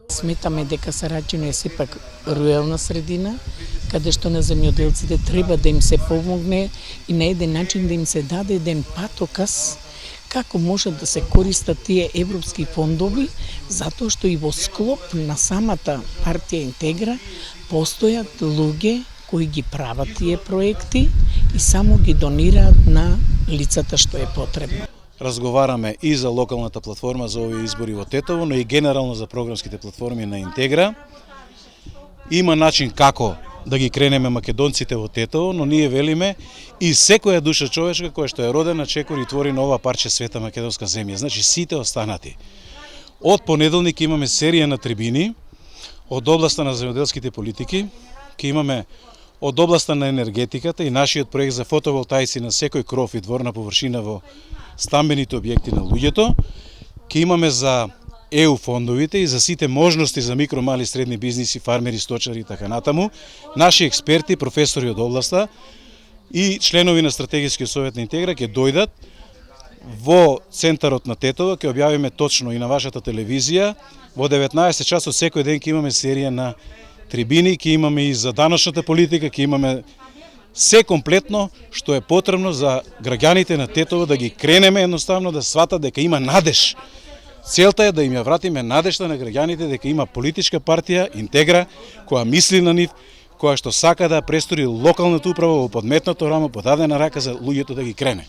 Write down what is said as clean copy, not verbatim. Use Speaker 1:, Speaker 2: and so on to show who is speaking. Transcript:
Speaker 1: Сметаме дека Сараќино е сепак руелна средина, каде што на земјоделците треба да им се помогне и на еден начин да им се даде еден патоказ како можат да се користат тие европски фондови, затоа што и во склоп на самата партија Интегра постојат луѓе кои ги прават тие проекти и само ги донираат на лицата што е потребно.
Speaker 2: Разговараме и за локалната платформа за овие избори во Тетово, но и генерално за програмските платформи на Интегра. Има начин како да ги кренеме македонците во Тетово, но ние велиме и секоја душа човечка која што е родена чекори и твори на ова парче света македонска земја. Значи сите останати. Од понеделник имаме серија на трибини од областа на земјоделските политики, ќе имаме од областа на енергетиката и нашиот проект за фотоволтаици на секој кров и дворна површина во стамбените објекти на луѓето, ќе имаме за ЕУ фондовите и за сите можности за микро, мали и средни бизниси, фармери, сточари и така натаму, наши експерти, професори од областа и членови на стратегискиот совет на Интегра ќе дојдат во центарот на Тетово, ќе објавиме точно и на вашата телевизија. Во 19 часот секој ден ќе имаме серија на трибини, ќе имаме и за даношната политика, ќе имаме се комплетно што е потребно за граѓаните на Тетово да ги кренеме едноставно да сватат дека има надеж. Целта е да им ја вратиме надежта на граѓаните дека има политичка партија Интегра која мисли на нив, која што сака да престори локалната управа во подметнато рамо, подадена рака за луѓето да ги крене.